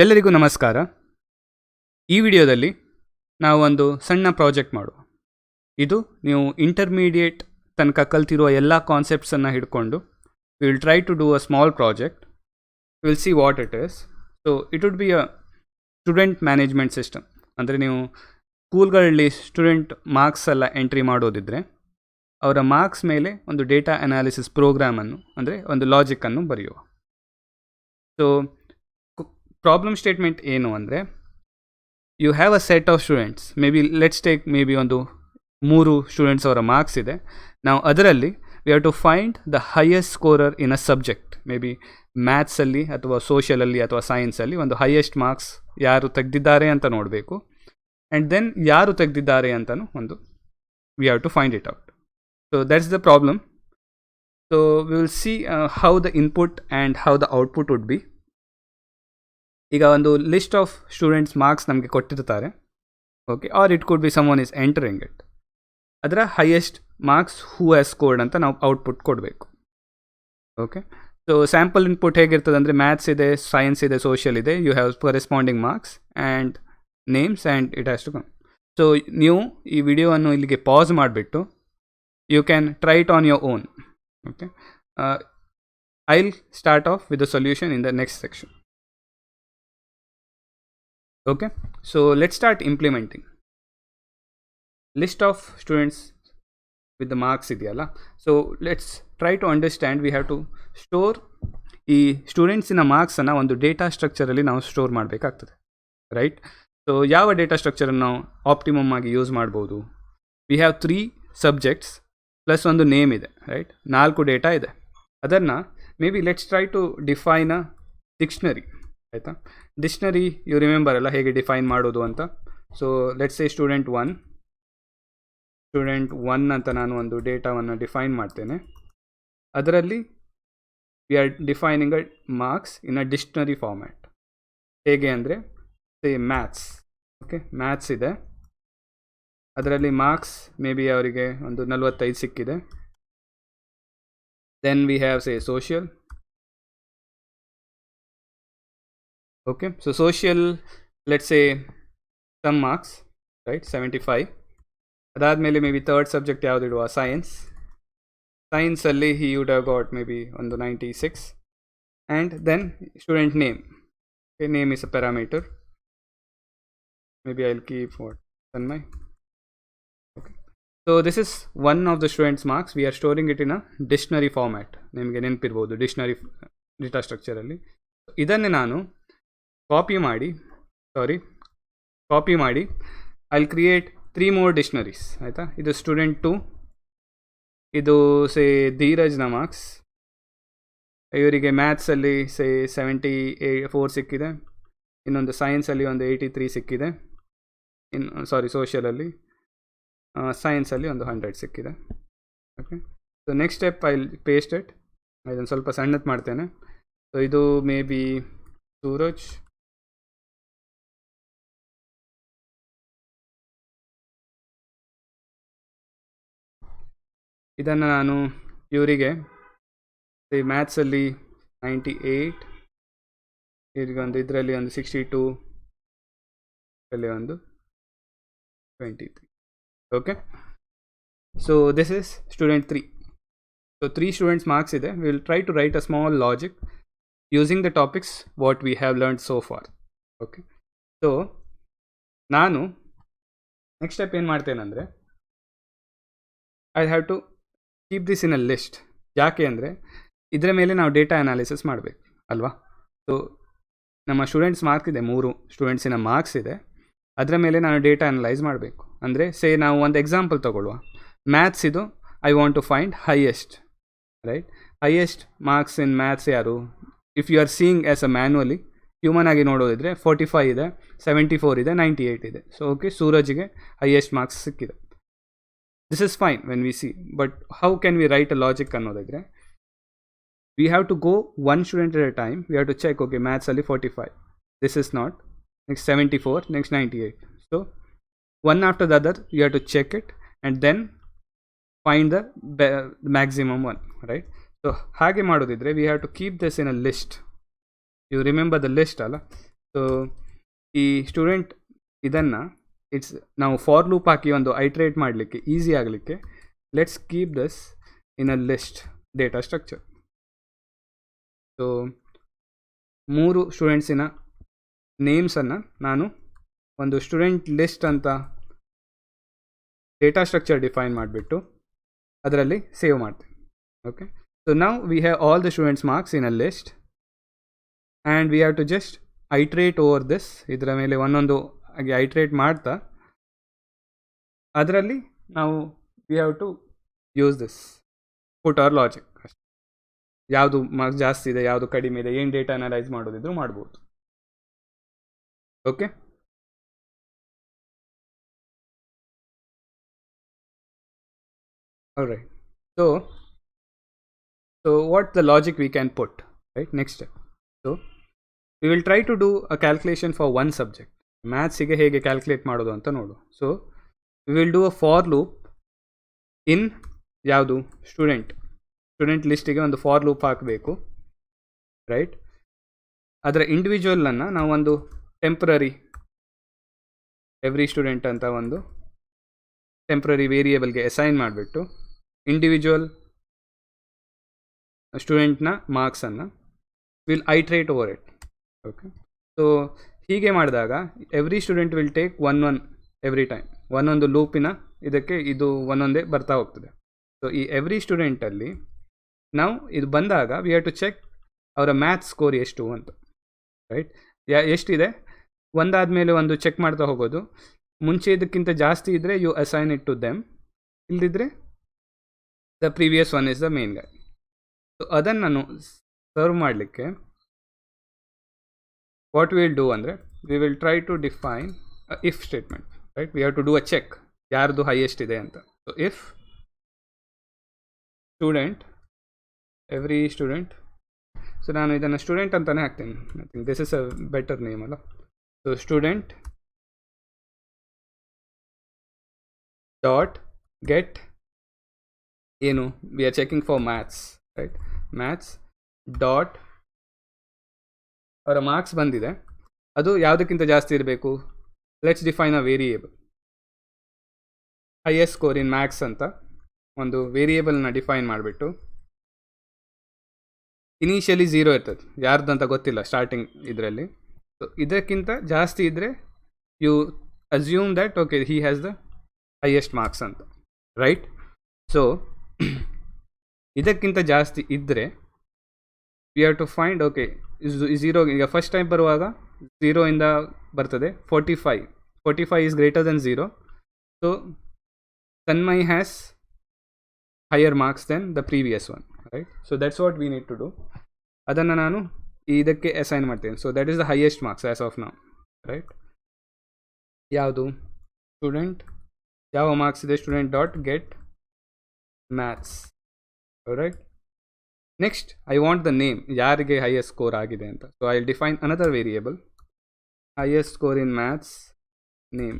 ಎಲ್ಲರಿಗೂ ನಮಸ್ಕಾರ. ಈ ವಿಡಿಯೋದಲ್ಲಿ ನಾವು ಒಂದು ಸಣ್ಣ ಪ್ರಾಜೆಕ್ಟ್ ಮಾಡುವ. ಇದು ನೀವು ಇಂಟರ್ಮೀಡಿಯೇಟ್ ತನಕ ಕಲ್ತಿರುವ ಎಲ್ಲ ಕಾನ್ಸೆಪ್ಟ್ಸನ್ನು ಹಿಡ್ಕೊಂಡು will try to do a small project. Will see what it is. So it would be a student management system. ಅಂದರೆ ನೀವು ಸ್ಕೂಲ್ಗಳಲ್ಲಿ ಸ್ಟೂಡೆಂಟ್ ಮಾರ್ಕ್ಸ್ ಎಲ್ಲ ಎಂಟ್ರಿ ಮಾಡೋದಿದ್ರೆ ಅವರ ಮಾರ್ಕ್ಸ್ ಮೇಲೆ ಒಂದು ಡೇಟಾ ಅನಾಲಿಸಿಸ್ ಪ್ರೋಗ್ರಾಮನ್ನು, ಅಂದರೆ ಒಂದು ಲಾಜಿಕ್ಕನ್ನು ಬರೆಯುವ. ಸೊ ಪ್ರಾಬ್ಲಮ್ ಸ್ಟೇಟ್ಮೆಂಟ್ ಏನು ಅಂದರೆ, you have a set of students, maybe let's take maybe ಒಂದು 3 ಸ್ಟೂಡೆಂಟ್ಸ್ ಅವರ ಮಾರ್ಕ್ಸ್ ಇದೆ. ನಾವು ಅದರಲ್ಲಿ we have to find the highest scorer in a subject. Maybe ಮ್ಯಾಥ್ಸಲ್ಲಿ ಅಥವಾ ಸೋಷಿಯಲಲ್ಲಿ ಅಥವಾ ಸೈನ್ಸಲ್ಲಿ ಒಂದು ಹೈಯೆಸ್ಟ್ ಮಾರ್ಕ್ಸ್ ಯಾರು ತೆಗೆದಿದ್ದಾರೆ ಅಂತ ನೋಡಬೇಕು. ಆ್ಯಂಡ್ ದೆನ್ ಯಾರು ತೆಗೆದಿದ್ದಾರೆ ಅಂತಲೂ ಒಂದು we have to find it out. So that's the problem. So we will see how the input and how the output would be. ಈಗ ಒಂದು ಲಿಸ್ಟ್ ಆಫ್ ಸ್ಟೂಡೆಂಟ್ಸ್ ಮಾರ್ಕ್ಸ್ ನಮಗೆ ಕೊಟ್ಟಿರ್ತಾರೆ, okay, or it could be someone is entering it. ಅದರ highest marks who has scored ಅಂತ ನಾವು output ಕೊಡಬೇಕು. Okay, so sample input ಹೇಗಿರ್ತದೆ ಅಂದರೆ, ಮ್ಯಾಥ್ಸ್ ಇದೆ, ಸೈನ್ಸ್ ಇದೆ, ಸೋಷಿಯಲ್ ಇದೆ, you have corresponding marks and names and it has to come. So ನೀವು ಈ ವಿಡಿಯೋವನ್ನು ಇಲ್ಲಿಗೆ ಪಾಸ್ ಮಾಡಿಬಿಟ್ಟು you can try it on your own. Okay, I will start off with the solution in the next section. Okay, so let's start implementing. List of students with the marks ಇದೆಯಲ್ಲ. So let's try to understand. We have to store ಈ ಸ್ಟೂಡೆಂಟ್ಸಿನ ಮಾರ್ಕ್ಸನ್ನು ಒಂದು data ಸ್ಟ್ರಕ್ಚರಲ್ಲಿ ನಾವು store ಮಾಡಬೇಕಾಗ್ತದೆ, right? So ಯಾವ data ಸ್ಟ್ರಕ್ಚರನ್ನು ನಾವು optimum ಆಗಿ use ಮಾಡ್ಬೋದು? ವಿ ಹ್ಯಾವ್ 3 ಸಬ್ಜೆಕ್ಟ್ಸ್ ಪ್ಲಸ್ ಒಂದು ನೇಮ್ ಇದೆ, ರೈಟ್? 4 ಡೇಟಾ ಇದೆ. ಅದನ್ನು maybe let's try to define a dictionary, ಆಯಿತಾ? ಡಿಕ್ಷನರಿ ಯು ರಿಮೆಂಬರ್ ಅಲ್ಲ ಹೇಗೆ ಡಿಫೈನ್ ಮಾಡೋದು ಅಂತ. So let's say student one ಅಂತ ನಾನು ಒಂದು ಡೇಟಾವನ್ನು ಡಿಫೈನ್ ಮಾಡ್ತೇನೆ. ಅದರಲ್ಲಿ we are defining a marks in a dictionary format. ಹೇಗೆ ಅಂದರೆ, ಸೇ ಮ್ಯಾಥ್ಸ್, ಓಕೆ, ಮ್ಯಾಥ್ಸ್ ಇದೆ, ಅದರಲ್ಲಿ ಮಾರ್ಕ್ಸ್ ಮೇ ಬಿ ಅವರಿಗೆ ಒಂದು 45 ಸಿಕ್ಕಿದೆ. Then we have say social. Okay, so social, let's say some marks, right, 75. ಅದಾದಮೇಲೆ ಮೇ ಬಿ ಥರ್ಡ್ ಸಬ್ಜೆಕ್ಟ್ ಯಾವುದಿಡುವ? ಸೈನ್ಸಲ್ಲಿ he would have got maybe ಒಂದು 96. And then student name. Okay, name is a parameter. Maybe I will keep what Tanmay. Okay, so this is one of the students marks. We are storing it in a dictionary format. ನಿಮಗೆ ನೆನಪಿರ್ಬೋದು dictionary data ಸ್ಟ್ರಕ್ಚರಲ್ಲಿ. ಇದನ್ನೇ ನಾನು copy ಮಾಡಿ I will create 3 more dictionaries, ಆಯಿತಾ? ಇದು student 2, ಇದು ಸೇ ಧೀರಜ್ನ marks, ಇವರಿಗೆ ಮ್ಯಾಥ್ಸಲ್ಲಿ ಸೇ 74 ಸಿಕ್ಕಿದೆ, ಇನ್ನೊಂದು ಸೈನ್ಸಲ್ಲಿ ಒಂದು 83 ಸಿಕ್ಕಿದೆ, ಸೋಷಿಯಲಲ್ಲಿ ಸೈನ್ಸಲ್ಲಿ ಒಂದು 100 ಸಿಕ್ಕಿದೆ. Okay, so next step I will paste it. ಇದನ್ನು ಸ್ವಲ್ಪ ಸಣ್ಣದು ಮಾಡ್ತೇನೆ. ಸೊ ಇದು ಮೇ ಬಿ ಸೂರಜ್, ಇದನ್ನು ನಾನು ಇವರಿಗೆ ಮ್ಯಾಥ್ಸಲ್ಲಿ 98, ಇವರಿಗೆ ಒಂದು ಇದರಲ್ಲಿ ಒಂದು 62, ಇದರಲ್ಲಿ ಒಂದು 23. Okay, so this is student 3. So 3 students marks ಇದೆ. We will try to write a small logic using the topics what we have learned so far. Okay, so ನಾನು ನೆಕ್ಸ್ಟ್ ಸ್ಟೆಪ್ ಏನು ಮಾಡ್ತೇನೆ ಅಂದರೆ, I have to keep this in a list. ಯಾಕೆ ಅಂದರೆ ಇದರ ಮೇಲೆ ನಾವು ಡೇಟಾ ಅನಾಲಿಸಿಸ್ ಮಾಡಬೇಕು ಅಲ್ವಾ? ಸೊ ನಮ್ಮ ಸ್ಟೂಡೆಂಟ್ಸ್ ಮಾರ್ಕ್ಸ್ ಇದೆ, 3 ಸ್ಟೂಡೆಂಟ್ಸಿನ ಮಾರ್ಕ್ಸ್ ಇದೆ, ಅದರ ಮೇಲೆ ನಾನು ಡೇಟಾ ಅನಲೈಸ್ ಮಾಡಬೇಕು. ಅಂದರೆ ಸೇ ನಾವು ಒಂದು ಎಕ್ಸಾಂಪಲ್ ತೊಗೊಳ್ಳುವ. ಮ್ಯಾಥ್ಸ್ ಇದು I want to find highest, right? Highest marks in maths ಯಾರು? If you are seeing as a manually, human ಆಗಿ ನೋಡೋದಿದ್ರೆ 45 ಇದೆ, 74 ಇದೆ, 98 ಇದೆ. ಸೊ ಓಕೆ, ಸೂರಜ್ಗೆ ಹೈಯೆಸ್ಟ್ ಮಾರ್ಕ್ಸ್ ಸಿಕ್ಕಿದೆ. This is fine when we see, but how can we write a logic ಅನ್ನೋದಾದರೆ, we have to go one student at a time. We have to check, okay, maths ಅಲ್ಲಿ 45, this is not, next 74, next 98. So one after the other you have to check it and then find the maximum one, right? So ಹಾಗೆ ಮಾಡೋದಿದ್ರೆ we have to keep this in a list. You remember the list ಅಲ್ಲ? So ಈ student ಇದನ್ನು ನಾವು for loop ಹಾಕಿ ಒಂದು ಐಟ್ರೇಟ್ ಮಾಡಲಿಕ್ಕೆ easy ಆಗಲಿಕ್ಕೆ let's keep this in a list data structure. So 3 ಸ್ಟೂಡೆಂಟ್ಸಿನ ನೇಮ್ಸನ್ನು ನಾನು ಒಂದು ಸ್ಟೂಡೆಂಟ್ ಲಿಸ್ಟ್ ಅಂತ ಡೇಟಾ ಸ್ಟ್ರಕ್ಚರ್ ಡಿಫೈನ್ ಮಾಡಿಬಿಟ್ಟು ಅದರಲ್ಲಿ ಸೇವ್ ಮಾಡ್ತೀನಿ. Okay, so now we have all the students marks in a list and we have to just iterate over this. ಇದರ ಮೇಲೆ ಒಂದೊಂದು ಹಾಗೆ ಐಟ್ರೇಟ್ ಮಾಡ್ತಾ ಅದರಲ್ಲಿ ನಾವು we have to use this put our logic. ಯಾವುದು ಮಾರ್ಕ್ಸ್ ಜಾಸ್ತಿ ಇದೆ, ಯಾವುದು ಕಡಿಮೆ ಇದೆ, ಏನು ಡೇಟಾ ಅನಲೈಸ್ ಮಾಡೋದಿದ್ರು ಮಾಡ್ಬೋದು. Okay, alright, so what the logic we can put, right? Next step, so we will try to do a calculation for one subject. Maths ಗೆ ಹೇಗೆ ಕ್ಯಾಲ್ಕುಲೇಟ್ ಮಾಡೋದು ಅಂತ ನೋಡು. So we will do a for loop in ಯಾವುದು student ಲಿಸ್ಟಿಗೆ ಒಂದು for loop ಹಾಕಬೇಕು, right? ಅದರ ಇಂಡಿವಿಜುವಲನ್ನು ನಾವು ಒಂದು ಟೆಂಪ್ರರಿ ಎವ್ರಿ ಸ್ಟೂಡೆಂಟ್ ಅಂತ ಒಂದು ಟೆಂಪ್ರರಿ ವೇರಿಯೇಬಲ್ಗೆ ಅಸೈನ್ ಮಾಡಿಬಿಟ್ಟು ಇಂಡಿವಿಜುವಲ್ ಸ್ಟೂಡೆಂಟ್ನ ಮಾರ್ಕ್ಸನ್ನು will iterate over it. Okay, so ಹೀಗೆ ಮಾಡಿದಾಗ every student will take one every time. ಒಂದೊಂದು ಲೂಪಿನ ಇದಕ್ಕೆ ಇದು ಒಂದೊಂದೇ ಬರ್ತಾ ಹೋಗ್ತದೆ. ಸೊ ಈ ಎವ್ರಿ ಸ್ಟೂಡೆಂಟಲ್ಲಿ ನಾವು ಇದು ಬಂದಾಗ ವಿ ಹ್ಯಾವ್ ಟು ಚೆಕ್ ಅವರ ಮ್ಯಾಥ್ಸ್ ಸ್ಕೋರ್ ಎಷ್ಟು ಅಂತ, ರೈಟ್? ಎಷ್ಟಿದೆ ಒಂದಾದ ಮೇಲೆ ಒಂದು ಚೆಕ್ ಮಾಡ್ತಾ ಹೋಗೋದು. ಮುಂಚೆ ಇದಕ್ಕಿಂತ ಜಾಸ್ತಿ ಇದ್ದರೆ you assign it to them, ಇಲ್ಲದಿದ್ದರೆ the previous one is the main guy. So ಅದನ್ನು ನಾನು ಸರ್ವ್ ಮಾಡಲಿಕ್ಕೆ ವಾಟ್ ವಿಲ್ ಡೂ ಅಂದರೆ we will try to define if statement, right? We have to do a check ಯಾರ್ದು highest ಇದೆ ಅಂತ. So if student every student, so ನಾನು ಇದನ್ನು student ಅಂತಲೇ ಹಾಕ್ತೀನಿ. I think this is a better name ಅಲ್ಲ. So student dot get ಏನು, we are checking for maths, right? Maths dot ಅವರ ಮಾರ್ಕ್ಸ್ ಬಂದಿದೆ, ಅದು ಯಾವುದಕ್ಕಿಂತ ಜಾಸ್ತಿ ಇರಬೇಕು. Let's define a variable highest score in maths ಅಂತ ಒಂದು ವೇರಿಯೇಬಲ್ನ ಡಿಫೈನ್ ಮಾಡಿಬಿಟ್ಟು ಇನಿಷಿಯಲಿ 0 ಇರ್ತದೆ, ಯಾರ್ದು ಅಂತ ಗೊತ್ತಿಲ್ಲ ಸ್ಟಾರ್ಟಿಂಗ್ ಇದರಲ್ಲಿ. ಸೊ ಇದಕ್ಕಿಂತ ಜಾಸ್ತಿ ಇದ್ದರೆ you assume that okay he has the highest marks ಅಂತ, ರೈಟ್? ಸೊ ಇದಕ್ಕಿಂತ ಜಾಸ್ತಿ ಇದ್ದರೆ we have to find okay 0. ಈಗ ಫಸ್ಟ್ ಟೈಮ್ ಬರುವಾಗ 0 ಇಂದ ಬರ್ತದೆ 45 is greater than 0. So Tanmay has higher marks than the previous one, right? So that's what we need to do. ಅದನ್ನು ನಾನು ಇದಕ್ಕೆ ಅಸೈನ್ ಮಾಡ್ತೇನೆ. So that is the highest marks as of now, right? ಯಾವುದು student ಯಾವ marks ಇದೆ, student dot get maths, right? Next I want the name, ಯಾರಿಗೆ highest score ಆಗಿದೆ ಅಂತ. So I will define another variable highest score in maths name,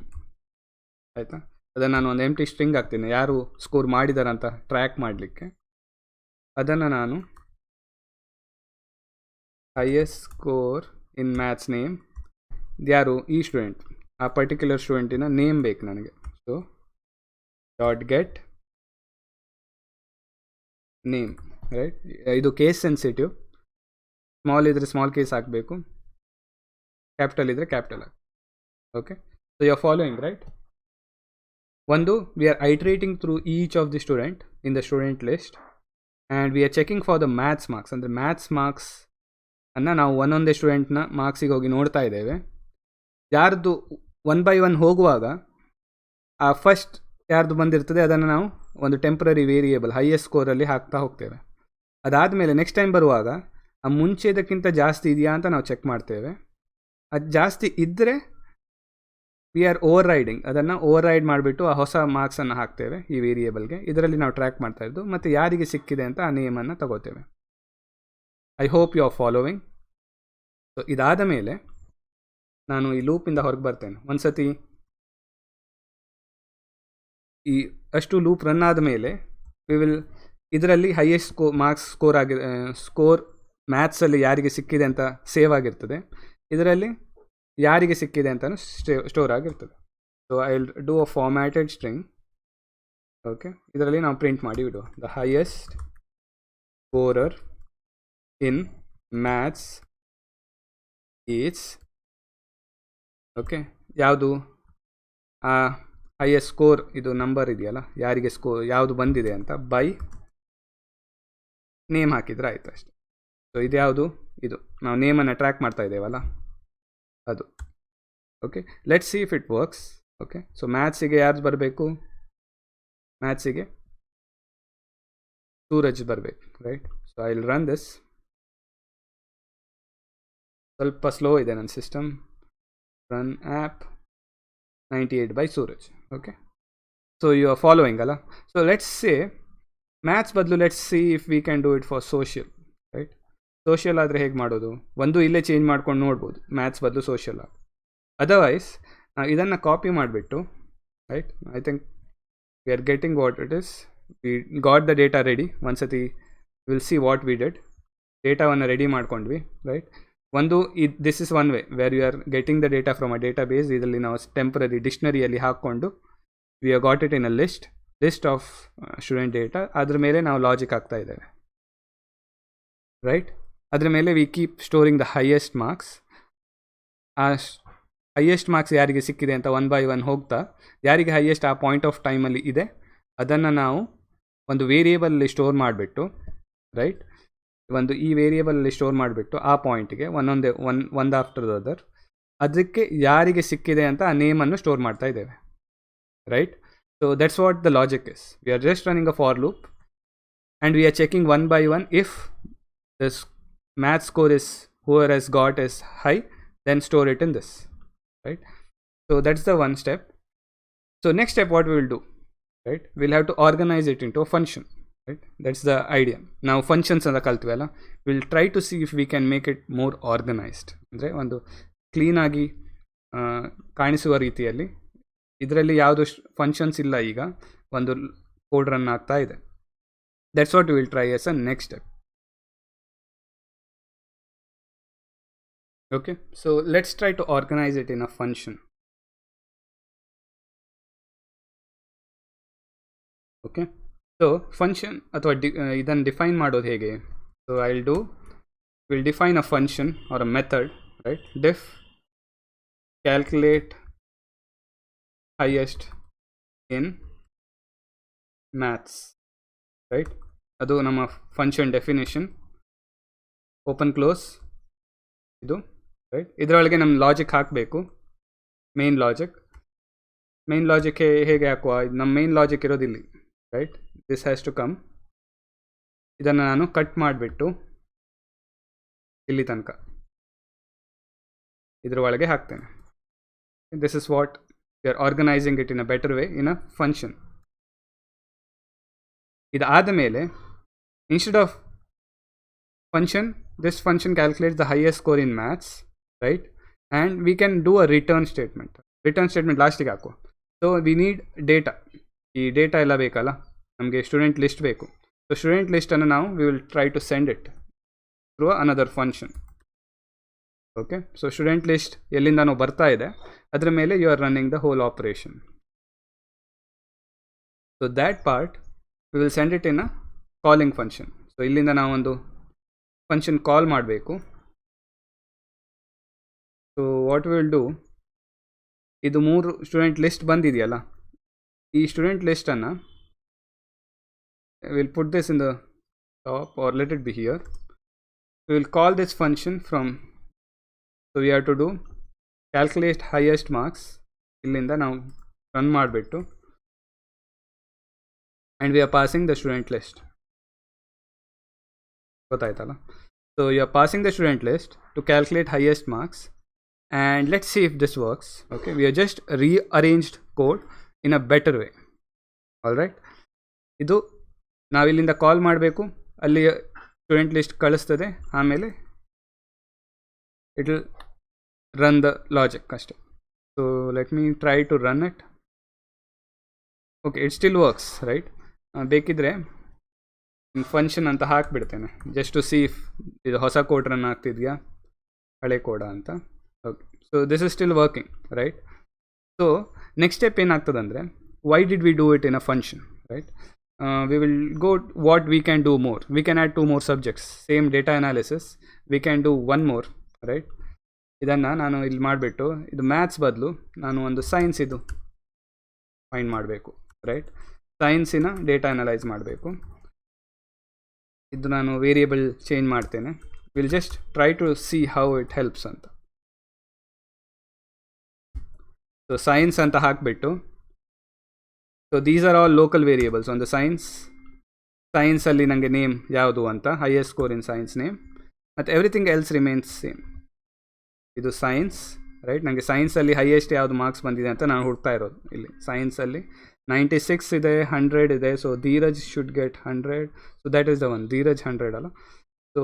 ಆಯಿತಾ? ಅದನ್ನು ನಾನು ಒಂದು ಎಂಟಿ ಸ್ಟ್ರಿಂಗ್ ಹಾಕ್ತೀನಿ, ಯಾರು ಸ್ಕೋರ್ ಮಾಡಿದಾರಂತ ಟ್ರ್ಯಾಕ್ ಮಾಡಲಿಕ್ಕೆ. ಅದನ್ನು ನಾನು highest score in maths name ಯಾರು, ಈ ಸ್ಟೂಡೆಂಟ್, ಆ ಪರ್ಟಿಕ್ಯುಲರ್ ಸ್ಟೂಡೆಂಟಿನ ನೇಮ್ ಬೇಕು ನನಗೆ. So dot get name, right? ಇದು ಕೇಸ್ ಸೆನ್ಸಿಟಿವ್, ಸ್ಮಾಲ್ ಇದ್ದರೆ ಸ್ಮಾಲ್ ಕೇಸ್ ಹಾಕಬೇಕು, ಕ್ಯಾಪಿಟಲ್ ಇದ್ದರೆ ಕ್ಯಾಪಿಟಲ್ ಹಾಕಿ. Okay, so you are following, right? ಒಂದು, we are iterating through each of the student in the student list and we are checking for the maths marks. ಅಂದರೆ maths marks ಅನ್ನು ನಾವು ಒಂದೊಂದೇ ಸ್ಟೂಡೆಂಟ್ನ ಮಾರ್ಕ್ಸಿಗೆ ಹೋಗಿ ನೋಡ್ತಾ ಇದ್ದೇವೆ. ಯಾರ್ದು 1 by 1 ಹೋಗುವಾಗ ಆ ಫಸ್ಟ್ ಯಾರ್ದು ಬಂದಿರ್ತದೆ ಅದನ್ನು ನಾವು ಒಂದು ಟೆಂಪ್ರರಿ ವೇರಿಯೇಬಲ್ ಹೈಯೆಸ್ಟ್ ಸ್ಕೋರಲ್ಲಿ ಹಾಕ್ತಾ ಹೋಗ್ತೇವೆ. ಅದಾದಮೇಲೆ ನೆಕ್ಸ್ಟ್ ಟೈಮ್ ಬರುವಾಗ ಆ ಮುಂಚೆದಕ್ಕಿಂತ ಜಾಸ್ತಿ ಇದೆಯಾ ಅಂತ ನಾವು ಚೆಕ್ ಮಾಡ್ತೇವೆ. ಅದು ಜಾಸ್ತಿ ಇದ್ದರೆ ವಿ ಆರ್ ಓವರ್ ರೈಡಿಂಗ್, ಅದನ್ನು ಓವರ್ ರೈಡ್ ಮಾಡಿಬಿಟ್ಟು ಆ ಹೊಸ ಮಾರ್ಕ್ಸನ್ನು ಹಾಕ್ತೇವೆ ಈ ವೇರಿಯೇಬಲ್ಗೆ. ಇದರಲ್ಲಿ ನಾವು ಟ್ರ್ಯಾಕ್ ಮಾಡ್ತಾ ಇದ್ದು ಮತ್ತು ಯಾರಿಗೆ ಸಿಕ್ಕಿದೆ ಅಂತ ಆ ನೇಮನ್ನು ತಗೋತೇವೆ. I hope you are following. So ಇದಾದ ಮೇಲೆ ನಾನು ಈ ಲೂಪಿಂದ ಹೊರಗೆ ಬರ್ತೇನೆ. ಒಂದು ಸತಿ ಈ ಅಷ್ಟು ಲೂಪ್ ರನ್ ಆದ ಮೇಲೆ ವಿ ವಿಲ್ ಇದರಲ್ಲಿ ಹೈಯೆಸ್ಟ್ ಮಾರ್ಕ್ಸ್ ಸ್ಕೋರ್ ಮ್ಯಾಥ್ಸಲ್ಲಿ ಯಾರಿಗೆ ಸಿಕ್ಕಿದೆ ಅಂತ ಸೇವ್ ಆಗಿರ್ತದೆ. ಇದರಲ್ಲಿ ಯಾರಿಗೆ ಸಿಕ್ಕಿದೆ ಅಂತಲೂ ಸ್ಟೋರ್ ಆಗಿರ್ತದೆ. So I will do a formatted string. Okay, ಇದರಲ್ಲಿ ನಾವು ಪ್ರಿಂಟ್ ಮಾಡಿ ಬಿಡುವ the highest scorer in maths is. Okay, ಯಾವುದು ಆ ಹೈಯೆಸ್ಟ್ ಸ್ಕೋರ್ ಇದು ನಂಬರ್ ಇದೆಯಲ್ಲ, ಯಾರಿಗೆ ಸ್ಕೋರ್ ಯಾವುದು ಬಂದಿದೆ ಅಂತ ಬೈ ನೇಮ್ ಹಾಕಿದರೆ ಆಯಿತು ಅಷ್ಟೆ. ಸೊ ಇದು ಯಾವುದು, ಇದು ನಾವು ನೇಮನ್ನು ಟ್ರ್ಯಾಕ್ ಮಾಡ್ತಾ ಇದ್ದೇವಲ್ಲ ಅದು. Okay, let's see if it works. Okay, so ಮ್ಯಾಥ್ಸಿಗೆ ಯಾರು ಬರಬೇಕು, ಮ್ಯಾಥ್ಸಿಗೆ ಸೂರಜ್ ಬರಬೇಕು, right. So I will run this. ಸ್ವಲ್ಪ ಸ್ಲೋ ಇದೆ ನನ್ನ system. Run app 98 by Suraj. Okay, so you are following ಅಲ್ಲ. ಸೊ ಲೆಟ್ಸ್ ಸೇ ಮ್ಯಾಥ್ಸ್ ಬದಲು let's see if we can do it for social, right. Social ಆದರೆ ಹೇಗೆ ಮಾಡೋದು, ಒಂದು ಇಲ್ಲೇ ಚೇಂಜ್ ಮಾಡ್ಕೊಂಡು ನೋಡ್ಬೋದು, ಮ್ಯಾಥ್ಸ್ ಬದಲು ಸೋಷಿಯಲ್ ಆಗಿ. ಅದರ್ವೈಸ್ ಇದನ್ನು ಕಾಪಿ ಮಾಡಿಬಿಟ್ಟು, right, I think we are getting what it is. We got the data ready. ಒಂದ್ಸತಿ will see what we did. ಡೇಟಾವನ್ನು ರೆಡಿ ಮಾಡ್ಕೊಂಡ್ವಿ, ರೈಟ್. ಒಂದು this is one way where you are getting the data from a database. ಇದರಲ್ಲಿ ನಾವು temporary ಡಿಕ್ಷನರಿಯಲ್ಲಿ ಹಾಕ್ಕೊಂಡು we are got it in a list of student data. ಅದ್ರ ಮೇಲೆ ನಾವು ಲಾಜಿಕ್ ಹಾಕ್ತಾ ಇದ್ದೇವೆ, ರೈಟ್. ಅದ್ರ ಮೇಲೆ we keep storing the highest marks. ಆ ಹೈಯೆಸ್ಟ್ ಮಾರ್ಕ್ಸ್ ಯಾರಿಗೆ ಸಿಕ್ಕಿದೆ ಅಂತ 1 by 1 ಹೋಗ್ತಾ, ಯಾರಿಗೆ ಹೈಯೆಸ್ಟ್ ಆ ಪಾಯಿಂಟ್ ಆಫ್ ಟೈಮಲ್ಲಿ ಇದೆ ಅದನ್ನು ನಾವು ಒಂದು ವೇರಿಯೇಬಲಲ್ಲಿ ಸ್ಟೋರ್ ಮಾಡಿಬಿಟ್ಟು, ರೈಟ್, ಒಂದು ಈ ವೇರಿಯೇಬಲಲ್ಲಿ ಸ್ಟೋರ್ ಮಾಡಿಬಿಟ್ಟು ಆ ಪಾಯಿಂಟಿಗೆ ಒಂದು ಆಫ್ಟರ್ ದ ಅದರ್ ಅದಕ್ಕೆ ಯಾರಿಗೆ ಸಿಕ್ಕಿದೆ ಅಂತ ಆ ನೇಮನ್ನು ಸ್ಟೋರ್ ಮಾಡ್ತಾ ಇದ್ದೇವೆ, right. So that's what the logic is. V are just running a for loop and we are checking 1 by 1 if this math score is whoever has got is high, then store it in this, right. So that's the one step. So next step what we will do, right, we'll have to organize it into a function, right. That's the idea. Now functions ಅಂತ ಕಲ್ತ್ವಲ್ಲ, we'll try to see if we can make it more organized. ಅಂದರೆ ಒಂದು ಕ್ಲೀನಾಗಿ ಕಾಣಿಸುವ ರೀತಿಯಲ್ಲಿ. ಇದರಲ್ಲಿ ಯಾವುದು functions ಇಲ್ಲ, ಈಗ ಒಂದು ಕೋಡ್ ರನ್ ಆಗ್ತಾ ಇದೆ. That's what will try as a next step. Okay, so let's try to organize it in a function. Okay, so function ಅಥವಾ ಇದನ್ನು ಡಿಫೈನ್ ಮಾಡೋದು ಹೇಗೆ? So we'll define a function or a method, right? Def calculate highest in maths, right? ಅದು ನಮ್ಮ function definition. Open close ಇದು, right. ಇದರೊಳಗೆ ನಮ್ಮ logic ಹಾಕಬೇಕು, ಮೇನ್ ಲಾಜಿಕ್ ಹೇಗೆ ಹಾಕುವ, ನಮ್ಮ ಮೇನ್ ಲಾಜಿಕ್ ಇರೋದಿಲ್ಲಿ, right. This has to come. ಇದನ್ನು ನಾನು ಕಟ್ ಮಾಡಿಬಿಟ್ಟು ಇಲ್ಲಿ ತನಕ ಇದರ ಒಳಗೆ ಹಾಕ್ತೇನೆ. This is what we are organising it in a better way in a function. ಇದಾದ ಮೇಲೆ instead of function, this function calculates the highest score in maths, right, and we can do a return statement last ಗೆ ಹಾಕುವ. So we need data. ಈ data ಎಲ್ಲ ಬೇಕಲ್ಲ, ನಮಗೆ student list ಬೇಕು. So student ಲಿಸ್ಟನ್ನು ನಾವು we will try to send it through another function. Okay, so student list ಎಲ್ಲಿಂದನೂ ಬರ್ತಾ ಇದೆ, ಅದರ ಮೇಲೆ you are running the whole operation. So that part we will send it in a calling function. So ಇಲ್ಲಿಂದ ನಾವೊಂದು function call ಮಾಡಬೇಕು. So what will do, ಇದು 3 student list ಬಂದಿದೆಯಲ್ಲ, ಈ ಸ್ಟೂಡೆಂಟ್ ಲಿಸ್ಟನ್ನು will put this in the top or let it be here. Will call this function from, so we have to do calculate highest marks. ಇಲ್ಲಿಂದ ನಾವು run ಮಾಡಿಬಿಟ್ಟು and we are passing the student list. ಗೊತ್ತಾಯ್ತಲ್ಲ. So you are passing the student list to calculate highest marks and let's see if this works. Okay, we are just rearranged code in a better way. All right, ಇದು ನಾವಿಲ್ಲಿಂದ call ಮಾಡಬೇಕು, ಅಲ್ಲಿ student list ಕಳಿಸ್ತದೆ, ಆಮೇಲೆ it will run the logic ಅಷ್ಟೆ. So let me try to run it. Okay, it still works, right. ಬೇಕಿದ್ರೆ function ಅಂತ ಹಾಕಿಬಿಡ್ತೇನೆ, ಜಸ್ಟ್ ಟು ಸಿ ಇಫ್ ಇದು ಹೊಸ ಕೋಡ್ ರನ್ ಆಗ್ತಿದೆಯಾ ಹಳೆ ಕೋಡ ಅಂತ. Okay, so this is still working, right? So next step ಏನಾಗ್ತದೆ ಅಂದರೆ, why did we do it in a function, right? We will go what we can do more. We can add 2 more subjects, same data analysis, we can do 1 more, right? ಇದನ್ನು ನಾನು ಇಲ್ಲಿ ಮಾಡಿಬಿಟ್ಟು, ಇದು maths ಬದಲು ನಾನು ಒಂದು science ಇದು find ಮಾಡಬೇಕು, ರೈಟ್? ಸೈನ್ಸಿನ ಡೇಟಾ ಅನಲೈಸ್ ಮಾಡಬೇಕು. ಇದು ನಾನು ವೇರಿಯೇಬಲ್ ಚೇಂಜ್ ಮಾಡ್ತೇನೆ. Will just try to see how it helps ಅಂತ. ಸೊ ಸೈನ್ಸ್ ಅಂತ ಹಾಕಿಬಿಟ್ಟು, so these are all local variables on the science. ಸೈನ್ಸಲ್ಲಿ ನನಗೆ ನೇಮ್ ಯಾವುದು ಅಂತ, highest score in science name, ಮತ್ತು ಎವ್ರಿಥಿಂಗ್ ಎಲ್ಸ್ ರಿಮೇನ್ಸ್ ಸೇಮ್. ಇದು ಸೈನ್ಸ್, ರೈಟ್? ನನಗೆ ಸೈನ್ಸಲ್ಲಿ ಹೈಯೆಸ್ಟ್ ಯಾವುದು ಮಾರ್ಕ್ಸ್ ಬಂದಿದೆ ಅಂತ ನಾನು ಹುಡ್ತಾ ಇರೋದು. ಇಲ್ಲಿ ಸೈನ್ಸಲ್ಲಿ 96 ಇದೆ, 100 ಇದೆ. So Dheeraj should get 100. So that is the one. Dheeraj 100 ಅಲ್ಲ. So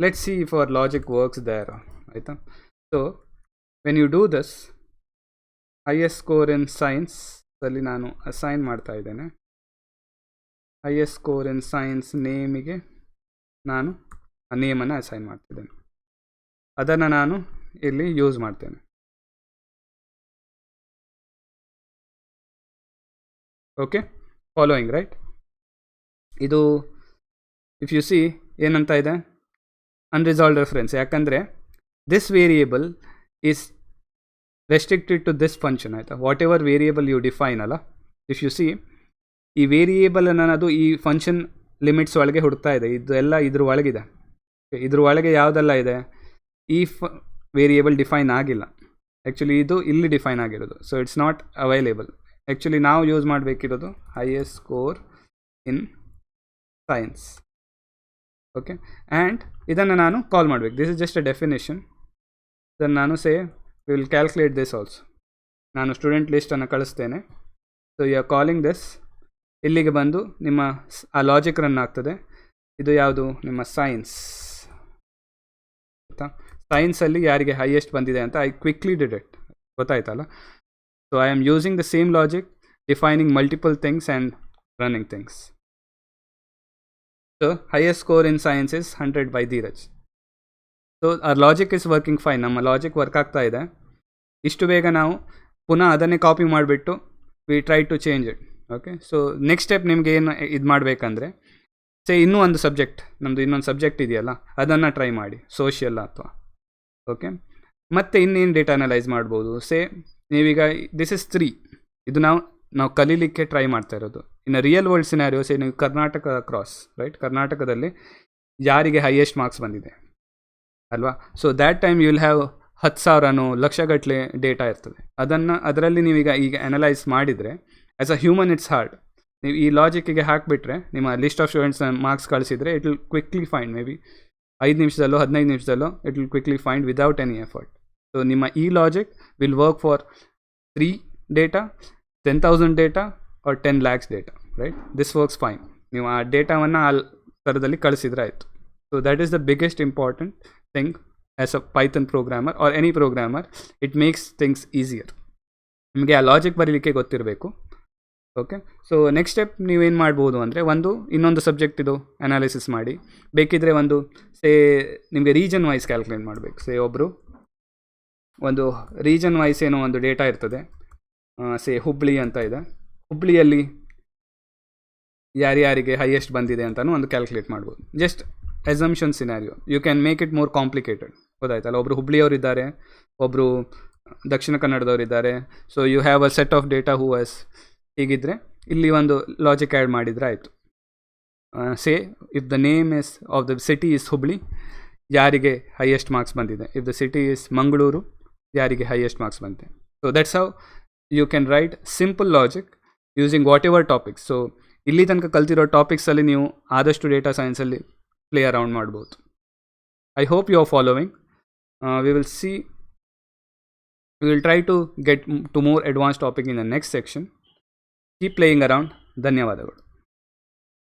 let see for logic works there, ಆಯಿತಾ? So when you do this, highest score in science ಅಲ್ಲಿ ನಾನು ಅಸೈನ್ ಮಾಡ್ತಾ ಇದ್ದೇನೆ. ಹೈಯೆಸ್ಟ್ ಸ್ಕೋರ್ ಇನ್ ಸೈನ್ಸ್ ನೇಮಿಗೆ ನಾನು ಆ ನೇಮನ್ನು ಅಸೈನ್ ಮಾಡ್ತಿದ್ದೇನೆ. ಅದನ್ನು ನಾನು ಇಲ್ಲಿ ಯೂಸ್ ಮಾಡ್ತೇನೆ. Okay, following, right? ಇದು ಇಫ್ ಯು ಸಿ ಏನಂತ ಇದೆ, ಅನ್ರಿಸಾಲ್ವ್ಡ್ ರೆಫರೆನ್ಸ್. ಯಾಕಂದರೆ this variable is restricted to this function, ಆಯಿತಾ? Whatever variable you define ಅಲ್ಲ, ಇಫ್ ಯು ಸಿ ಈ ವೇರಿಯೇಬಲ್ ಅನ್ನೋದು ಈ ಫಂಕ್ಷನ್ ಲಿಮಿಟ್ಸ್ ಒಳಗೆ ಹುಡ್ತಾ ಇದೆ. ಇದೆಲ್ಲ ಇದ್ರ ಒಳಗಿದೆ. ಇದ್ರ ಒಳಗೆ ಯಾವುದೆಲ್ಲ ಇದೆ, ಈ ವೇರಿಯೇಬಲ್ ಡಿಫೈನ್ ಆಗಿಲ್ಲ. ಆ್ಯಕ್ಚುಲಿ ಇದು ಇಲ್ಲಿ ಡಿಫೈನ್ ಆಗಿರೋದು. So it's not available. Actually ನಾವು ಯೂಸ್ ಮಾಡಬೇಕಿರೋದು highest score in science. Okay, and ಇದನ್ನು ನಾನು ಕಾಲ್ ಮಾಡಬೇಕು. This is just a definition. ಇದನ್ನು ನಾನು we will calculate this also. ನಾನು ಸ್ಟೂಡೆಂಟ್ ಲಿಸ್ಟನ್ನು ಕಳಿಸ್ತೇನೆ. So you are calling this. ಇಲ್ಲಿಗೆ ಬಂದು ನಿಮ್ಮ ಆ ಲಾಜಿಕ್ ರನ್ ಆಗ್ತದೆ. ಇದು ಯಾವುದು, ನಿಮ್ಮ ಸೈನ್ಸ್, ಆಯಿತಾ? ಸೈನ್ಸಲ್ಲಿ ಯಾರಿಗೆ ಹೈಯೆಸ್ಟ್ ಬಂದಿದೆ ಅಂತ ಐ ಕ್ವಿಕ್ಲಿ ಡಿಡ್ ಇಟ್, ಗೊತ್ತಾಯ್ತಲ್ಲ? So I am using the same logic, defining multiple things and running things. So highest score in science is 100 by Dhiraj. So our logic is working fine. ನಮ್ಮ logic work ಆಗ್ತಾ ಇದೆ. ಇಷ್ಟು ಬೇಗ ನಾವು ಪುನಃ ಅದನ್ನೇ copy ಮಾಡಿಬಿಟ್ಟು we try to change it. Okay, so next step ನಿಮಗೆ ಏನು ಇದು ಮಾಡಬೇಕಂದ್ರೆ, ಇನ್ನೂ ಒಂದು ಸಬ್ಜೆಕ್ಟ್, ನಮ್ಮದು ಇನ್ನೊಂದು ಸಬ್ಜೆಕ್ಟ್ ಇದೆಯಲ್ಲ, ಅದನ್ನು ಟ್ರೈ ಮಾಡಿ, ಸೋಷಿಯಲ್ ಅಥವಾ. ಓಕೆ, ಮತ್ತು ಇನ್ನೇನು ಡೇಟಾ ಅನಲೈಸ್ ಮಾಡ್ಬೋದು. ನೀವೀಗ ದಿಸ್ ಇಸ್ 3. ಇದು ನಾವು ಕಲೀಲಿಕ್ಕೆ ಟ್ರೈ ಮಾಡ್ತಾ ಇರೋದು. ಇನ್ನು ರಿಯಲ್ ವರ್ಲ್ಡ್ ಸಿನಾರಿಯೋ, ನೀವು ಕರ್ನಾಟಕ ಕ್ರಾಸ್, ರೈಟ್? ಕರ್ನಾಟಕದಲ್ಲಿ ಯಾರಿಗೆ ಹೈಯೆಸ್ಟ್ ಮಾರ್ಕ್ಸ್ ಬಂದಿದೆ ಅಲ್ವಾ? So that time you will have 10,000 ಲಕ್ಷಗಟ್ಟಲೆ ಡೇಟಾ ಇರ್ತದೆ. ಅದರಲ್ಲಿ ನೀವೀಗ ಅನಲೈಸ್ ಮಾಡಿದರೆ, as a human it's hard. ನೀವು ಈ ಲಾಜಿಕ್ಕಿಗೆ ಹಾಕಿಬಿಟ್ರೆ, ನಿಮ್ಮ ಲಿಸ್ಟ್ ಆಫ್ ಸ್ಟೂಡೆಂಟ್ಸ್ ಮಾರ್ಕ್ಸ್ ಕಳಿಸಿದರೆ it will quickly find, maybe 5 ನಿಮಿಷದಲ್ಲೋ 15 ನಿಮಿಷದಲ್ಲೋ it will quickly find without any effort. So ನಿಮ್ಮ ಈ logic will work for 3 data, 10,000 data or 10 lakhs data, right? This works fine. ನೀವು ಆ ಡೇಟಾವನ್ನು ಆ ಥರದಲ್ಲಿ ಕಳಿಸಿದ್ರೆ ಆಯಿತು. So that is the biggest important thing as a Python programmer or any programmer. It makes things easier. ನಿಮಗೆ ಆ logic ಬರೀಲಿಕ್ಕೆ ಗೊತ್ತಿರಬೇಕು. ಓಕೆ, ಸೊ ನೆಕ್ಸ್ಟ್ ಸ್ಟೆಪ್ ನೀವೇನು ಮಾಡ್ಬೋದು ಅಂದರೆ, ಇನ್ನೊಂದು ಸಬ್ಜೆಕ್ಟ್ ಇದು ಅನಾಲಿಸಿಸ್ ಮಾಡಿ, ಬೇಕಿದ್ದರೆ ನಿಮಗೆ ರೀಜನ್ ವೈಸ್ ಕ್ಯಾಲ್ಕುಲೇಟ್ ಮಾಡಬೇಕು. ಒಂದು ರೀಜನ್ ವೈಸ್ ಏನೋ ಒಂದು ಡೇಟಾ ಇರ್ತದೆ. ಹುಬ್ಳಿ ಅಂತ ಇದೆ. ಹುಬ್ಳಿಯಲ್ಲಿ ಯಾರ್ಯಾರಿಗೆ ಹೈಯೆಸ್ಟ್ ಬಂದಿದೆ ಅಂತಲೂ ಒಂದು ಕ್ಯಾಲ್ಕುಲೇಟ್ ಮಾಡ್ಬೋದು. Just assumption scenario. You can make it more complicated, ಗೊತ್ತಾಯ್ತಲ್ಲ? ಒಬ್ಬರು ಹುಬ್ಳಿಯವರಿದ್ದಾರೆ, ಒಬ್ಬರು ದಕ್ಷಿಣ ಕನ್ನಡದವರಿದ್ದಾರೆ. So you have a set of data who is. ಹೀಗಿದ್ದರೆ ಇಲ್ಲಿ ಒಂದು ಲಾಜಿಕ್ ಆ್ಯಡ್ ಮಾಡಿದರೆ ಆಯಿತು. If the name is of the city is Hubli, ಯಾರಿಗೆ ಹೈಯೆಸ್ಟ್ ಮಾರ್ಕ್ಸ್ ಬಂದಿದೆ. If the city is Mangaluru, ಯಾರಿಗೆ ಹೈಯೆಸ್ಟ್ ಮಾರ್ಕ್ಸ್ ಬಂದಿದೆ. So that's how you can write simple logic using whatever topics. So ಇಲ್ಲಿ ತನಕ ಕಲ್ತಿರೋ ಟಾಪಿಕ್ಸಲ್ಲಿ ನೀವು ಆದಷ್ಟು ಡೇಟಾ ಸೈನ್ಸಲ್ಲಿ play around ಮಾಡ್ಬೋದು. I hope you are following. We will try to get to more advanced topic in the next section. Keep playing around. ಧನ್ಯವಾದಗಳು.